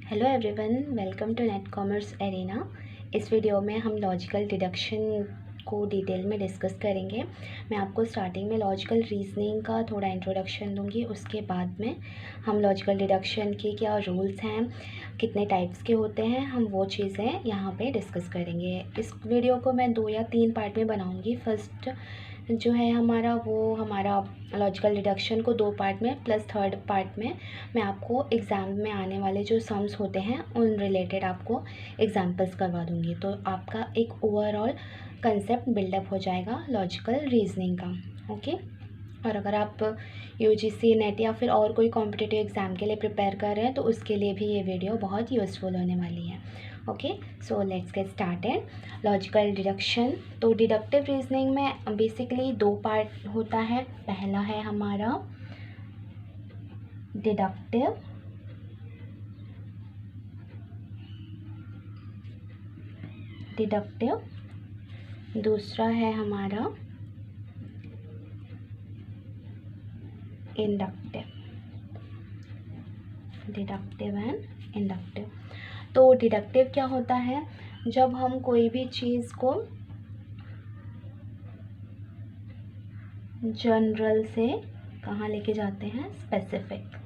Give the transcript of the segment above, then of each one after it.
Hello everyone, welcome to net commerce arena. इस video में हम लॉजिकल डिडक्शन को डिटेल में डिस्कस करेंगे। मैं आपको स्टार्टिंग में लॉजिकल रीजनिंग का थोड़ा इंट्रोडक्शन दूंगी, उसके बाद में हम लॉजिकल डिडक्शन के क्या रूल्स हैं, कितने टाइप्स के होते हैं, हम वो चीज़ें यहाँ पे डिस्कस करेंगे। इस वीडियो को मैं 2 या 3 पार्ट में बनाऊँगी। फर्स्ट जो है हमारा लॉजिकल डिडक्शन को 2 पार्ट में प्लस थर्ड पार्ट में मैं आपको एग्ज़ाम में आने वाले जो सम्स होते हैं उन रिलेटेड आपको एग्जांपल्स करवा दूँगी। तो आपका एक ओवरऑल कंसेप्ट बिल्डअप हो जाएगा लॉजिकल रीजनिंग का। ओके। और अगर आप यूजीसी नेट या फिर और कोई कॉम्पिटिटिव एग्ज़ाम के लिए प्रिपेयर कर रहे हैं तो उसके लिए भी ये वीडियो बहुत यूज़फुल होने वाली है। Okay, so let's get started. Logical deduction, तो डिडक्टिव रीजनिंग में बेसिकली 2 पार्ट होता है। पहला है हमारा डिडक्टिव, दूसरा है हमारा इंडक्टिव, डिडक्टिव एंड इंडक्टिव। तो डिडक्टिव क्या होता है? जब हम कोई भी चीज़ को जनरल से कहाँ लेके जाते हैं, स्पेसिफिक।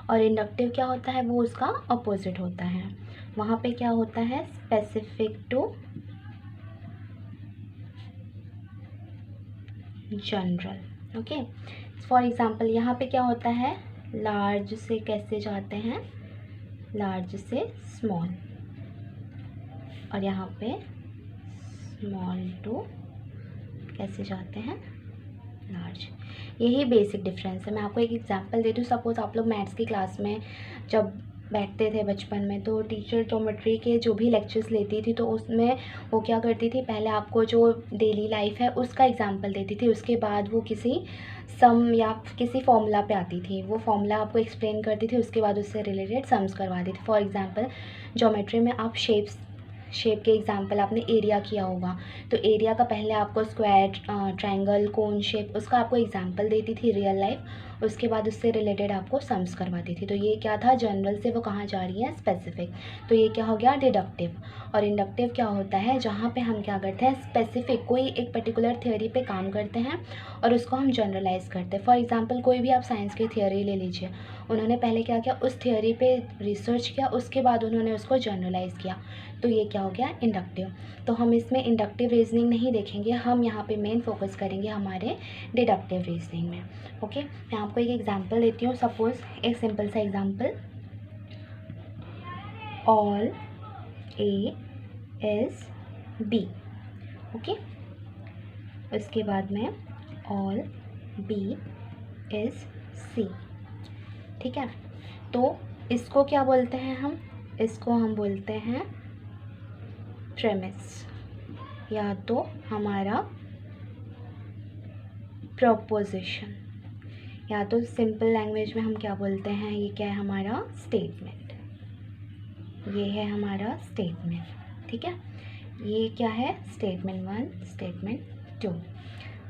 और इंडक्टिव क्या होता है? वो उसका अपोजिट होता है। वहाँ पे क्या होता है? Specific to general. Okay, for example यहाँ पे क्या होता है? लार्ज से कैसे जाते हैं? लार्ज से स्मॉल, और यहाँ पे स्मॉल टू कैसे जाते हैं? लार्ज। यही बेसिक डिफरेंस है। मैं आपको एक एग्जांपल देती हूँ। सपोज़ आप लोग मैथ्स की क्लास में जब बैठते थे बचपन में, तो टीचर ज्योमेट्री के जो भी लेक्चर्स लेती थी तो उसमें वो क्या करती थी, पहले आपको जो डेली लाइफ है उसका एग्जांपल देती थी, उसके बाद वो किसी सम या किसी फॉर्मूला पे आती थी, वो फॉर्मूला आपको एक्सप्लेन करती थी, उसके बाद उससे रिलेटेड सम्स करवाती थी। फॉर एग्जांपल ज्योमेट्री में आप शेप के एग्जांपल आपने एरिया किया होगा, तो एरिया का पहले आपको स्क्वायर, ट्रायंगल, कोन शेप, उसका आपको एग्जांपल देती थी रियल लाइफ, उसके बाद उससे रिलेटेड आपको सम्स करवाती थी। तो ये क्या था? जनरल से वो कहाँ जा रही है? स्पेसिफिक। तो ये क्या हो गया? डिडक्टिव। और इंडक्टिव क्या होता है? जहाँ पे हम क्या करते हैं, स्पेसिफिक कोई एक पर्टिकुलर थियोरी पे काम करते हैं और उसको हम जनरलाइज करते हैं। फॉर एग्जांपल कोई भी आप साइंस की थियोरी ले लीजिए, उन्होंने पहले क्या किया, उस थियोरी पे रिसर्च किया, उसके बाद उन्होंने उसको जनरलाइज किया, तो ये क्या हो गया? इंडक्टिव। तो हम इसमें इंडक्टिव रीजनिंग नहीं देखेंगे, हम यहाँ पे मेन फोकस करेंगे हमारे डिडक्टिव रीजनिंग में। ओके, मैं आपको एक एग्जांपल देती हूँ। सपोज एक सिंपल सा example, all A is B. Okay, उसके बाद में ऑल बी इज सी। ठीक है, तो इसको क्या बोलते हैं हम? इसको हम बोलते हैं प्रेमिस, या तो हमारा प्रोपोजिशन, या तो सिंपल लैंग्वेज में हम क्या बोलते हैं, ये क्या है? हमारा स्टेटमेंट। ये है हमारा स्टेटमेंट। ठीक है, ये क्या है? Statement 1, statement 2।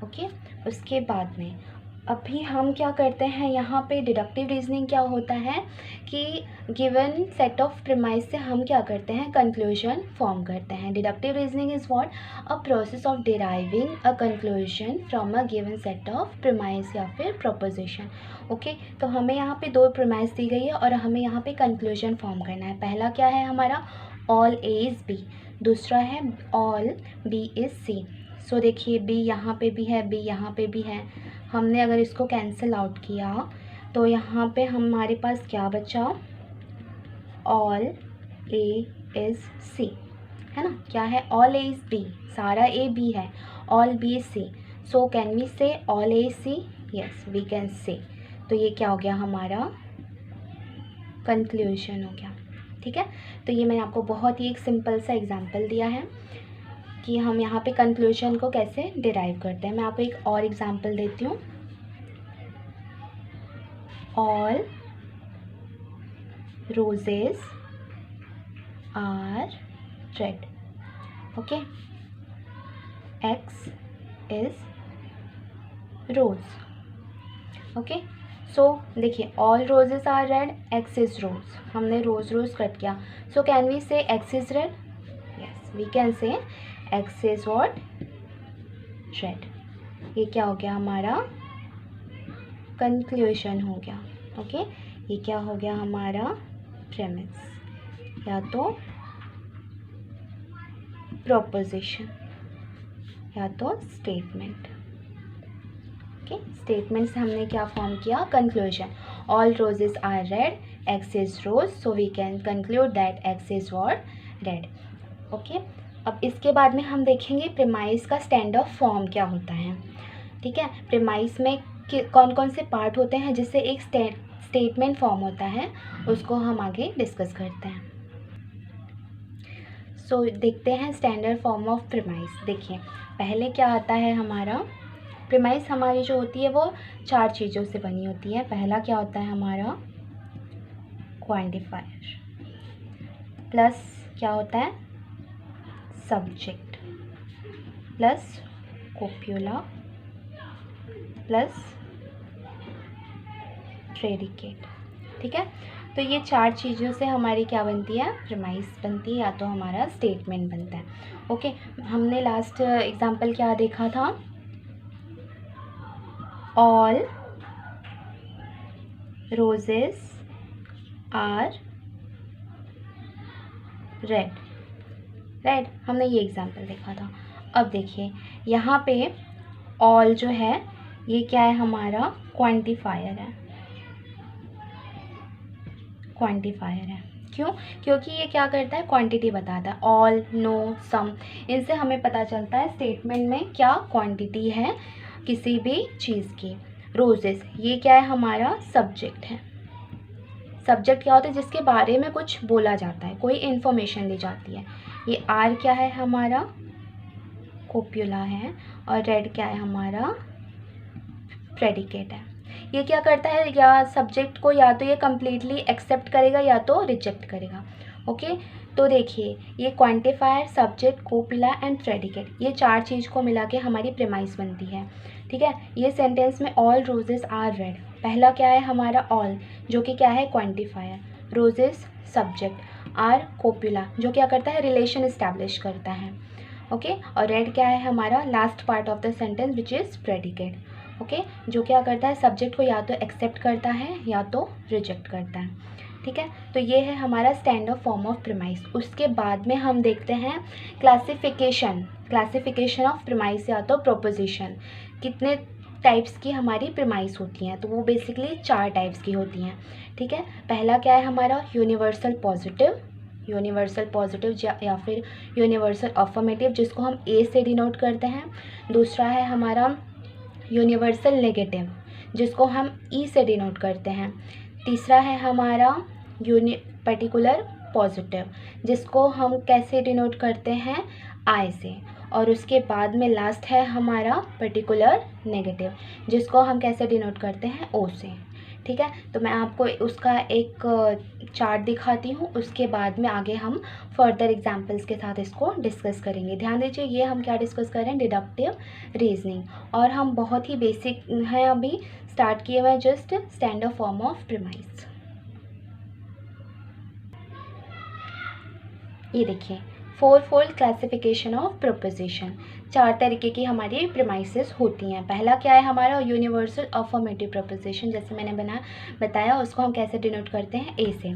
ओके, उसके बाद में अभी हम क्या करते हैं, यहाँ पे डिडक्टिव रीजनिंग क्या होता है कि गिवन सेट ऑफ प्रीमाइस से हम क्या करते हैं, कंक्लूजन फॉर्म करते हैं। Deductive reasoning is what? A process of deriving a conclusion from a given set of premise या फिर प्रोपोजिशन। ओके, तो हमें यहाँ पे 2 प्रीमाइस दी गई है और हमें यहाँ पे कंक्लूजन फॉर्म करना है। पहला क्या है हमारा? All A is B. दूसरा है all B is C. So देखिए, बी यहाँ पे भी है, बी यहाँ पे भी है। हमने अगर इसको कैंसिल आउट किया तो यहाँ पे हमारे पास क्या बचा? ऑल ए इज़ सी, है ना? क्या है? ऑल ए इज़ बी, सारा ए बी है, all B is C. So can we say all A C? Yes, we can say. तो ये क्या हो गया? हमारा कंक्लूजन हो गया। ठीक है, तो ये मैंने आपको बहुत ही एक सिंपल सा एग्जांपल दिया है कि हम यहाँ पे कंक्लूजन को कैसे डिराइव करते हैं। मैं आपको एक और एग्जांपल देती हूँ। All roses are red. Okay, X is rose. Okay, so देखिए all roses are red, X is rose, हमने रोज रोज कट किया, so can we say X is red? Yes, we can say X is what? Red. ये क्या हो गया हमारा? Conclusion हो गया। ओके, ये क्या हो गया हमारा? प्रेमिस या तो प्रोपोजिशन या तो स्टेटमेंट। ओके, स्टेटमेंट से हमने क्या फॉर्म किया? Conclusion. All roses are red, X is rose, so we can conclude that X is what? Red. Okay, अब इसके बाद में हम देखेंगे प्रीमाइस का स्टैंड ऑफ फॉर्म क्या होता है। ठीक है, प्रीमाइस में कौन कौन से पार्ट होते हैं जिससे एक स्टेटमेंट फॉर्म होता है, उसको हम आगे डिस्कस करते हैं। सो देखते हैं स्टैंडर्ड फॉर्म ऑफ प्रीमाइस। देखिए पहले क्या आता है हमारा? प्रीमाइस हमारी जो होती है वो 4 चीज़ों से बनी होती है। पहला क्या होता है हमारा? क्वांटिफायर, प्लस क्या होता है? Subject, plus copula, plus predicate. ठीक है, तो ये 4 चीज़ों से हमारी क्या बनती है? प्रीमाइस बनती है या तो हमारा स्टेटमेंट बनता है। ओके, हमने लास्ट एग्जाम्पल क्या देखा था? All roses are red, red, हमने ये एग्जाम्पल देखा था। अब देखिए यहाँ पे ऑल जो है ये क्या है हमारा? क्वांटिफायर है, क्वांटिफायर है। क्यों? क्योंकि ये क्या करता है? क्वांटिटी बताता है। ऑल, नो, सम, इनसे हमें पता चलता है स्टेटमेंट में क्या क्वांटिटी है किसी भी चीज़ की। रोजेस ये क्या है हमारा? सब्जेक्ट है। सब्जेक्ट क्या होता है? जिसके बारे में कुछ बोला जाता है, कोई इन्फॉर्मेशन दी जाती है। ये आर क्या है हमारा? कोप्यूला है। और रेड क्या है हमारा? प्रेडिकेट है। ये क्या करता है? या सब्जेक्ट को या तो ये कम्प्लीटली एक्सेप्ट करेगा या तो रिजेक्ट करेगा। ओके, तो देखिए ये क्वांटिफायर, सब्जेक्ट, कोप्यूला एंड प्रेडिकेट, ये 4 चीज़ को मिला के हमारी प्रीमाइस बनती है। ठीक है, ये सेंटेंस में ऑल रोजेस आर रेड, पहला क्या है हमारा? ऑल, जो कि क्या है? क्वांटिफायर, रोजेस सब्जेक्ट, आर कोप्यूला जो क्या करता है? रिलेशन इस्टेब्लिश करता है। ओके, और रेड क्या है हमारा? Last part of the sentence which is predicate. Okay, जो क्या करता है? सब्जेक्ट को या तो एक्सेप्ट करता है या तो रिजेक्ट करता है। ठीक है, तो ये है हमारा स्टैंडर्ड फॉर्म ऑफ प्रीमाइस। उसके बाद में हम देखते हैं क्लासिफिकेशन, क्लासिफिकेशन ऑफ प्रीमाइस या तो प्रोपोजिशन। कितने टाइप्स की हमारी प्रीमाइस होती हैं? तो वो बेसिकली 4 टाइप्स की होती हैं। ठीक है, पहला क्या है हमारा? यूनिवर्सल पॉजिटिव, यूनिवर्सल पॉजिटिव या फिर यूनिवर्सल अफर्मेटिव, जिसको हम ए से डिनोट करते हैं। दूसरा है हमारा यूनिवर्सल नेगेटिव, जिसको हम ई से डिनोट करते हैं। तीसरा है हमारा पर्टिकुलर पॉजिटिव, जिसको हम कैसे डिनोट करते हैं? आई से। और उसके बाद में लास्ट है हमारा पर्टिकुलर नेगेटिव, जिसको हम कैसे डिनोट करते हैं? ओ से। ठीक है, तो मैं आपको उसका एक चार्ट दिखाती हूँ, उसके बाद में आगे हम फर्दर एग्जांपल्स के साथ इसको डिस्कस करेंगे। ध्यान दीजिए ये हम क्या डिस्कस कर रहे हैं? डिडक्टिव रीजनिंग, और हम बहुत ही बेसिक हैं अभी स्टार्ट किए हुए हैं, just standard form of premise. ये देखिए फोरफोल्ड क्लासिफिकेशन ऑफ प्रोपोजिशन, 4 तरीके की हमारी प्रीमाइसेस होती हैं। पहला क्या है हमारा? यूनिवर्सल अफर्मेटिव प्रोपोजिशन, जैसे मैंने बताया उसको हम कैसे डिनोट करते हैं? ए से।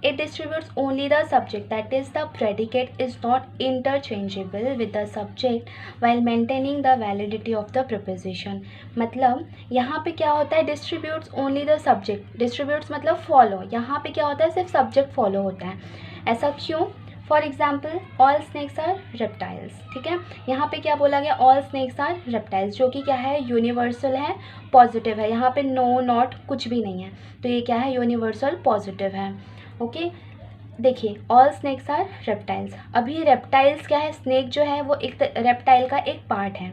It distributes only the subject, that is the predicate is not interchangeable with the subject while maintaining the validity of the proposition. मतलब यहाँ पे क्या होता है? Distributes only the subject, distributes मतलब फॉलो, यहाँ पे क्या होता है? सिर्फ सब्जेक्ट फॉलो होता है। ऐसा क्यों? For example all snakes are reptiles. ठीक है, यहाँ पे क्या बोला गया? ऑल स्नेक्स आर रेप्टाइल्स, जो कि क्या है? यूनिवर्सल है, पॉजिटिव है। यहाँ पे नो, नॉट कुछ भी नहीं है, तो ये क्या है? यूनिवर्सल पॉजिटिव है। ओके, देखिए ऑल स्नेक्स आर रेप्टाइल्स। अभी रेप्टाइल्स क्या है? स्नेक जो है वो एक रेप्टाइल का एक पार्ट है,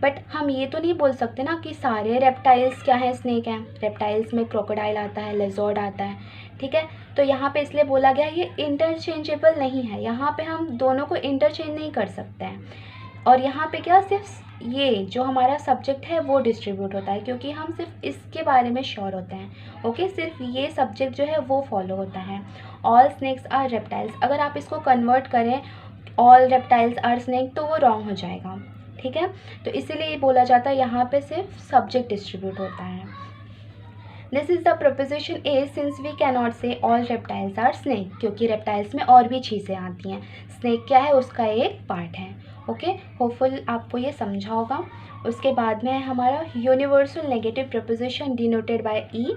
बट हम ये तो नहीं बोल सकते ना कि सारे रेप्टाइल्स क्या है? स्नेक हैं। रेप्टाइल्स में क्रोकोडाइल आता है, लेजर्ड आता है। ठीक है, तो यहाँ पे इसलिए बोला गया ये इंटरचेंजेबल नहीं है, यहाँ पे हम दोनों को इंटरचेंज नहीं कर सकते हैं। और यहाँ पे क्या? सिर्फ ये जो हमारा सब्जेक्ट है वो डिस्ट्रीब्यूट होता है, क्योंकि हम सिर्फ इसके बारे में श्योर होते हैं। ओके, सिर्फ ये सब्जेक्ट जो है वो फॉलो होता है। ऑल स्नेक्स आर रेप्टाइल्स, अगर आप इसको कन्वर्ट करें ऑल रेप्टाइल्स आर स्नेक तो वो रॉन्ग हो जाएगा। ठीक है, तो इसीलिए ये बोला जाता है यहाँ पे सिर्फ सब्जेक्ट डिस्ट्रीब्यूट होता है। This is the proposition A since we cannot say all reptiles are snake, क्योंकि रेप्टाइल्स में और भी चीज़ें आती हैं, स्नेक क्या है उसका एक पार्ट है। ओके, होपफुल आपको ये समझा होगा। उसके बाद में है हमारा universal negative preposition denoted by E.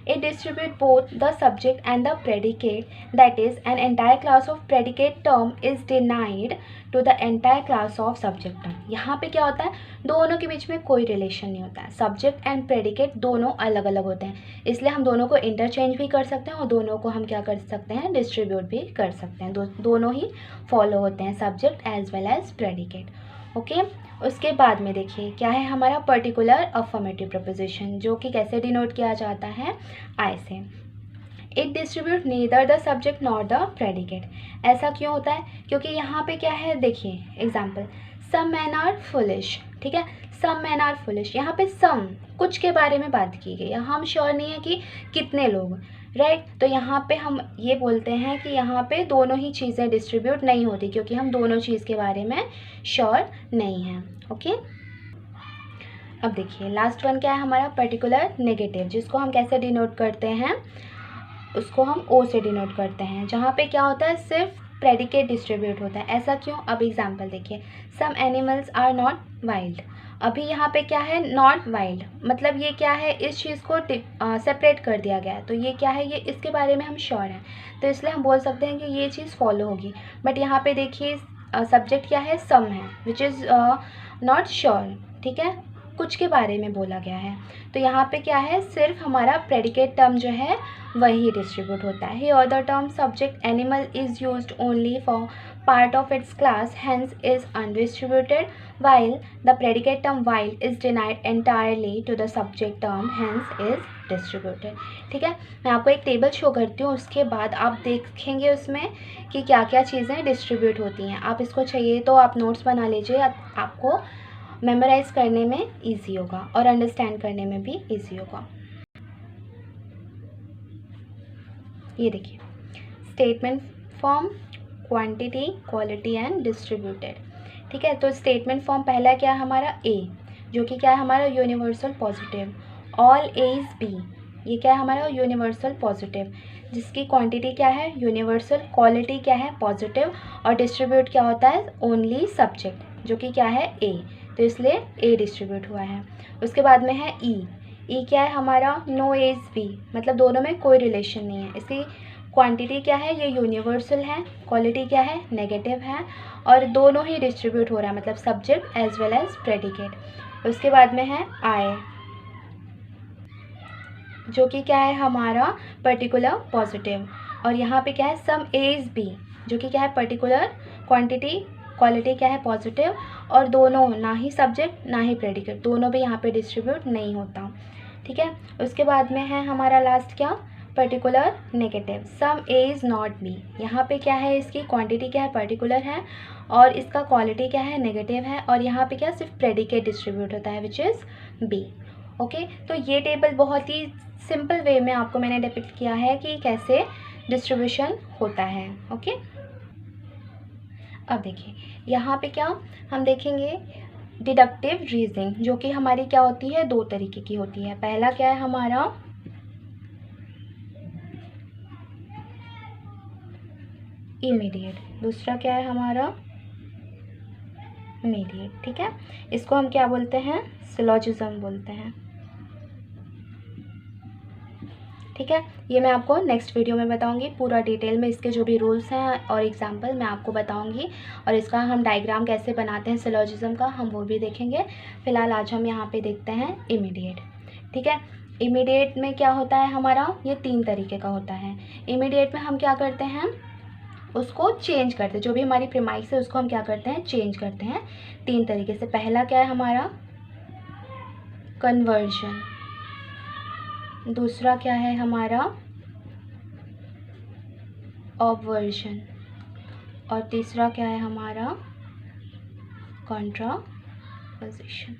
It distributes both the subject and the predicate, that is, an entire class of predicate term is denied to the entire class of subject term. यहाँ पे क्या होता है, दोनों के बीच में कोई relation नहीं होता है, सब्जेक्ट एंड प्रेडिकेट दोनों अलग अलग होते हैं, इसलिए हम दोनों को इंटरचेंज भी कर सकते हैं और दोनों को हम क्या कर सकते हैं, डिस्ट्रीब्यूट भी कर सकते हैं। दोनों ही फॉलो होते हैं, subject as well as predicate. Okay, उसके बाद में देखिए क्या है हमारा पर्टिकुलर अफर्मेटिव प्रपोजिशन, जो कि कैसे डिनोट किया जाता है, आई से। It distribute neither the subject not the predicate. ऐसा क्यों होता है, क्योंकि यहाँ पे क्या है, देखिए example, some man are foolish. ठीक है, सम मैन आर फुलिश, यहाँ पे सम कुछ के बारे में बात की गई है, हम श्योर नहीं है कि कितने लोग, राइट। तो यहाँ पे हम ये बोलते हैं कि यहाँ पे दोनों ही चीज़ें डिस्ट्रीब्यूट नहीं होती, क्योंकि हम दोनों चीज़ के बारे में श्योर नहीं हैं। ओके, अब देखिए लास्ट वन क्या है हमारा, पर्टिकुलर नेगेटिव, जिसको हम कैसे डिनोट करते हैं, उसको हम ओ से डिनोट करते हैं, जहाँ पे क्या होता है, सिर्फ प्रेडिकेट डिस्ट्रीब्यूट होता है। ऐसा क्यों, अब एग्जाम्पल देखिए, some animals are not wild. अभी यहाँ पे क्या है, नॉट वाइल्ड, मतलब ये क्या है, इस चीज़ को सेपरेट कर दिया गया है, तो ये क्या है, ये इसके बारे में हम श्योर हैं, तो इसलिए हम बोल सकते हैं कि ये चीज़ फॉलो होगी। बट यहाँ पे देखिए सब्जेक्ट क्या है, सम है, विच इज़ नॉट श्योर। ठीक है, कुछ के बारे में बोला गया है, तो यहाँ पे क्या है, सिर्फ हमारा प्रेडिकेट टर्म जो है वही डिस्ट्रीब्यूट होता है। Here the term subject animal is used only for part of its class, hence is undistributed, while the predicate term while is denied entirely to the subject term, hence is distributed। ठीक है, मैं आपको एक table show करती हूँ, उसके बाद आप देखेंगे उसमें कि क्या क्या चीज़ें डिस्ट्रीब्यूट होती हैं। आप इसको चाहिए तो आप नोट्स बना लीजिए, आपको मेमोराइज करने में ईजी होगा और अंडरस्टैंड करने में भी ईजी होगा। ये देखिए, statement form, quantity, quality and distributed. ठीक है, तो स्टेटमेंट फॉर्म पहला क्या है हमारा, ए, जो कि क्या है हमारा universal positive. All A is B, ये क्या है हमारा यूनिवर्सल पॉजिटिव, जिसकी क्वांटिटी क्या है, यूनिवर्सल, क्वालिटी क्या है, पॉजिटिव, और डिस्ट्रीब्यूट क्या होता है, ओनली सब्जेक्ट, जो कि क्या है, ए, तो इसलिए ए डिस्ट्रीब्यूट हुआ है। उसके बाद में है ई। ई क्या है हमारा, नो ए इज़ बी, मतलब दोनों में कोई रिलेशन नहीं है, इसकी क्वांटिटी क्या है, ये यूनिवर्सल है, क्वालिटी क्या है, नेगेटिव है, और दोनों ही डिस्ट्रीब्यूट हो रहा है, मतलब subject as well as predicate. उसके बाद में है आई, जो कि क्या है हमारा पर्टिकुलर पॉजिटिव, और यहाँ पे क्या है, सम ए इज़ बी, जो कि क्या है पर्टिकुलर, क्वांटिटी, क्वालिटी क्या है, पॉजिटिव, और दोनों ना ही सब्जेक्ट ना ही प्रेडिकेट, दोनों भी यहाँ पे डिस्ट्रीब्यूट नहीं होता। ठीक है, उसके बाद में है हमारा लास्ट क्या, particular negative, some A is not B, यहाँ पे क्या है, इसकी क्वांटिटी क्या है, पर्टिकुलर है, और इसका क्वालिटी क्या है, नेगेटिव है, और यहाँ पे क्या सिर्फ प्रेडिकेट डिस्ट्रीब्यूट होता है, विच इज़ बी। ओके, तो ये टेबल बहुत ही सिंपल वे में आपको मैंने डिपिक्ट किया है कि कैसे डिस्ट्रीब्यूशन होता है। ओके, अब देखिए यहाँ पे क्या हम देखेंगे, डिडक्टिव रीजनिंग, जो कि हमारी क्या होती है, दो तरीके की होती है। पहला क्या है हमारा इमीडिएट, दूसरा क्या है हमारा इमीडिएट। ठीक है, इसको हम क्या बोलते हैं, सिलोजिज्म बोलते हैं। ठीक है, ये मैं आपको नेक्स्ट वीडियो में बताऊंगी, पूरा डिटेल में इसके जो भी रूल्स हैं और एग्जांपल मैं आपको बताऊंगी, और इसका हम डायग्राम कैसे बनाते हैं सिलोजिज्म का, हम वो भी देखेंगे। फिलहाल आज हम यहाँ पे देखते हैं इमीडिएट। ठीक है, इमीडिएट में क्या होता है हमारा, ये तीन तरीके का होता है। इमीडिएट में हम क्या करते हैं, उसको चेंज करते हैं, जो भी हमारी प्रीमाइस है उसको हम क्या करते हैं, चेंज करते हैं तीन तरीके से। पहला क्या है हमारा कन्वर्जन, दूसरा क्या है हमारा ऑब्वर्जन, और तीसरा क्या है हमारा कॉन्ट्रावर्जन। कॉन्ट्रापोजिशन।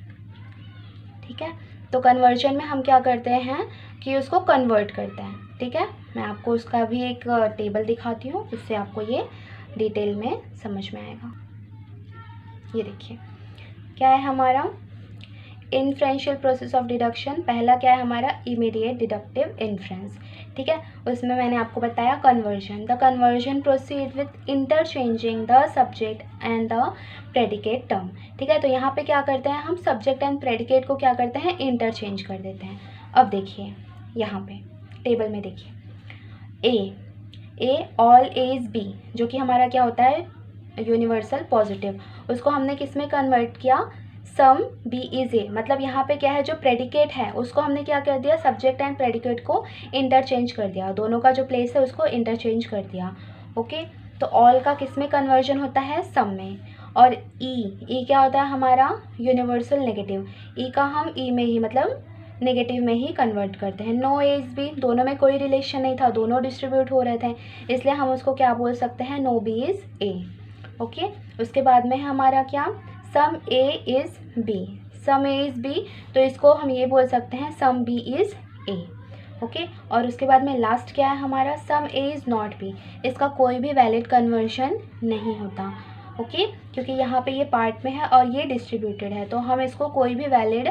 ठीक है, तो कन्वर्जन में हम क्या करते हैं कि उसको कन्वर्ट करते हैं। ठीक है, मैं आपको उसका भी एक टेबल दिखाती हूँ, जिससे आपको ये डिटेल में समझ में आएगा। ये देखिए क्या है हमारा इन्फ्रेंशियल प्रोसेस ऑफ डिडक्शन। पहला क्या है हमारा इमीडिएट डिडक्टिव इन्फ्रेंस। ठीक है, उसमें मैंने आपको बताया conversion. The conversion proceed with interchanging the subject and the predicate term. ठीक है, तो यहाँ पे क्या करते हैं हम, सब्जेक्ट एंड प्रेडिकेट को क्या करते हैं, इंटरचेंज कर देते हैं। अब देखिए यहाँ पे टेबल में देखिए ए ऑल ए इज बी, जो कि हमारा क्या होता है यूनिवर्सल पॉजिटिव, उसको हमने किस में कन्वर्ट किया, सम बी इज ए। मतलब यहाँ पे क्या है, जो प्रेडिकेट है उसको हमने क्या कर दिया, सब्जेक्ट एंड प्रेडिकेट को इंटरचेंज कर दिया, दोनों का जो प्लेस है उसको इंटरचेंज कर दिया। ओके, तो ऑल का किस में कन्वर्जन होता है, सम में। और ई क्या होता है हमारा यूनिवर्सल नेगेटिव, ई का हम ई में ही मतलब नेगेटिव में ही कन्वर्ट करते हैं। नो ए इज बी, दोनों में कोई रिलेशन नहीं था, दोनों डिस्ट्रीब्यूट हो रहे थे, इसलिए हम उसको क्या बोल सकते हैं, no B is A. Okay, उसके बाद में है हमारा क्या, some A is B, some A is B, तो इसको हम ये बोल सकते हैं some B is A. Okay, और उसके बाद में लास्ट क्या है हमारा, some A is not B, इसका कोई भी वैलिड कन्वर्शन नहीं होता। ओके, क्योंकि यहाँ पे ये पार्ट में है और ये डिस्ट्रीब्यूटेड है, तो हम इसको कोई भी वैलिड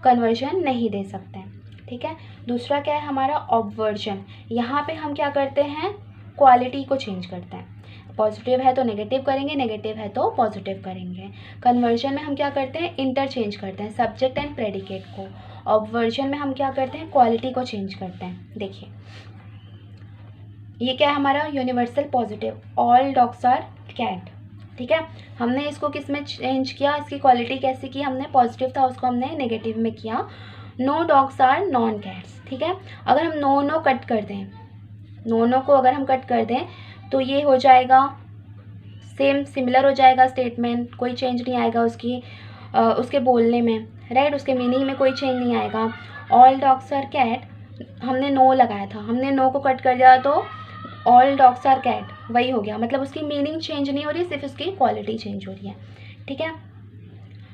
कन्वर्शन नहीं दे सकते। ठीक है, दूसरा क्या है हमारा ऑब्वर्जन। यहाँ पे हम क्या करते हैं, क्वालिटी को चेंज करते हैं, पॉजिटिव है तो नेगेटिव करेंगे, नेगेटिव है तो पॉजिटिव करेंगे। कन्वर्जन में हम क्या करते हैं, इंटरचेंज करते हैं सब्जेक्ट एंड प्रेडिकेट को। ऑब्वर्जन में हम क्या करते हैं, क्वालिटी को चेंज करते हैं। देखिए ये क्या है हमारा universal positive, all dogs are cat. ठीक है, हमने इसको किस में चेंज किया, इसकी क्वालिटी कैसे की, हमने पॉजिटिव था उसको हमने नेगेटिव में किया। No dogs are non cats. ठीक है, अगर हम नो कट कर दें, नो को अगर हम कट कर दें तो ये हो जाएगा सेम सिमिलर हो जाएगा स्टेटमेंट, कोई चेंज नहीं आएगा उसके बोलने में, राइट, उसके मीनिंग में कोई चेंज नहीं आएगा। ऑल डॉग्स आर कैट, हमने नो लगाया था, हमने नो को कट कर दिया तो ऑल डॉग्स आर कैट वही हो गया, मतलब उसकी मीनिंग चेंज नहीं हो रही, सिर्फ उसकी क्वालिटी चेंज हो रही है। ठीक है,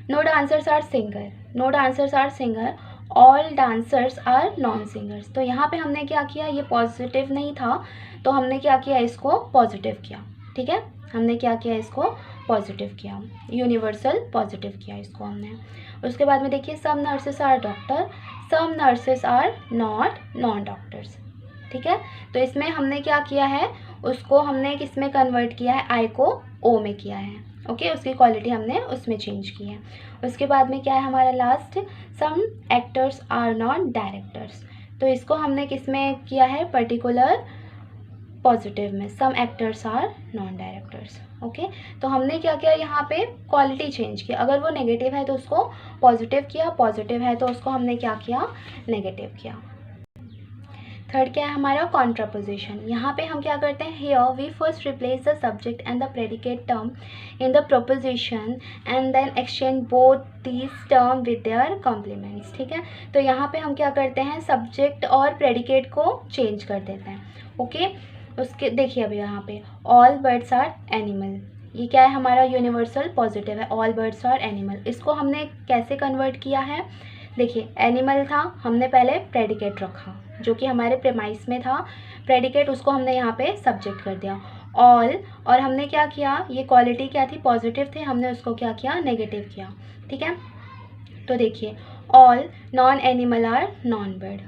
no dancers are singer, no dancers are singer, all dancers are non singers. तो यहाँ पे हमने क्या किया, ये पॉजिटिव नहीं था तो हमने क्या किया, इसको पॉजिटिव किया। ठीक है, हमने क्या किया, इसको पॉजिटिव किया, यूनिवर्सल पॉजिटिव किया इसको हमने। उसके बाद में देखिए some nurses are doctor, some nurses are not non doctors. ठीक है, तो इसमें हमने क्या किया है, उसको हमने किस में कन्वर्ट किया है, आई को ओ में किया है। ओके, उसकी क्वालिटी हमने उसमें चेंज की है। उसके बाद में क्या है हमारा last, some actors are not directors, तो इसको हमने किस में किया है, पर्टिकुलर पॉजिटिव में, some actors are non directors. Okay, तो हमने क्या किया, यहाँ पे क्वालिटी चेंज किया, अगर वो नेगेटिव है तो उसको पॉजिटिव किया, पॉजिटिव है तो उसको हमने क्या किया, नेगेटिव किया। थर्ड क्या है हमारा कॉन्ट्रापोजिशन। यहाँ पे हम क्या करते हैं, here we first replace the subject and the predicate term in the proposition and then exchange both these term with their complements. ठीक है, तो यहाँ पे हम क्या करते हैं, सब्जेक्ट और प्रेडिकेट को चेंज कर देते हैं। ओके, उसके देखिए अभी यहाँ पे ऑल बर्ड्स आर एनिमल, ये क्या है हमारा यूनिवर्सल पॉजिटिव है, ऑल बर्ड्स आर एनिमल, इसको हमने कैसे कन्वर्ट किया है, देखिए एनिमल था, हमने पहले प्रेडिकेट रखा जो कि हमारे प्रेमाइस में था, प्रेडिकेट उसको हमने यहाँ पे सब्जेक्ट कर दिया ऑल, और हमने क्या किया, ये क्वालिटी क्या थी, पॉजिटिव थे, हमने उसको क्या किया, नेगेटिव किया। ठीक है, तो देखिए all non animal are non bird.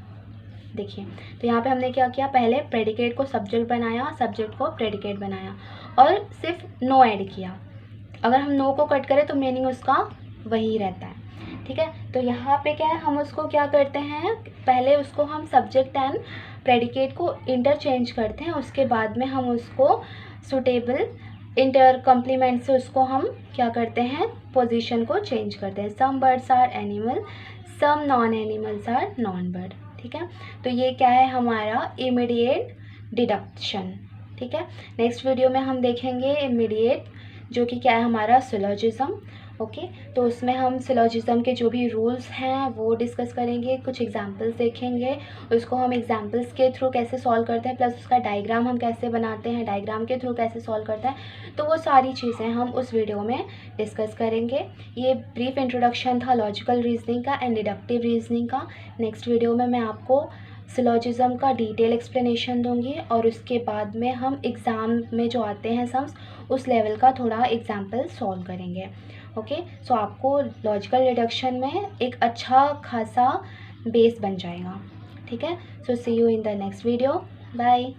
देखिए तो यहाँ पे हमने क्या किया, पहले प्रेडिकेट को सब्जेक्ट बनाया, सब्जेक्ट को प्रेडिकेट बनाया और सिर्फ नो ऐड किया। अगर हम नो को कट करें तो मीनिंग उसका वही रहता है। ठीक है, तो यहाँ पे क्या है, हम उसको क्या करते हैं, पहले उसको हम सब्जेक्ट एंड प्रेडिकेट को इंटरचेंज करते हैं, उसके बाद में हम उसको सुटेबल इंटर कॉम्प्लीमेंट से उसको हम क्या करते हैं, पोजीशन को चेंज करते हैं। Some birds are animal, some non animals are non bird. ठीक है, तो ये क्या है हमारा इमीडिएट डिडक्शन। ठीक है, नेक्स्ट वीडियो में हम देखेंगे इमीडिएट जो कि क्या है हमारा सिलोजिज्म, ओके, तो उसमें हम सिलोजिज़म के जो भी रूल्स हैं वो डिस्कस करेंगे, कुछ एग्जांपल्स देखेंगे, उसको हम एग्जांपल्स के थ्रू कैसे सॉल्व करते हैं, प्लस उसका डायग्राम हम कैसे बनाते हैं, डायग्राम के थ्रू कैसे सॉल्व करते हैं, तो वो सारी चीज़ें हम उस वीडियो में डिस्कस करेंगे। ये ब्रीफ इंट्रोडक्शन था लॉजिकल रीजनिंग का एंड डिडक्टिव रीजनिंग का। नेक्स्ट वीडियो में मैं आपको सिलोजिज़म का डिटेल एक्सप्लेनेशन दूंगी और उसके बाद में हम एग्ज़ाम में जो आते हैं सम्स उस लेवल का थोड़ा एग्जाम्पल सॉल्व करेंगे। ओके, सो आपको लॉजिकल डिडक्शन में एक अच्छा खासा बेस बन जाएगा। ठीक है, so see you in the next video, bye.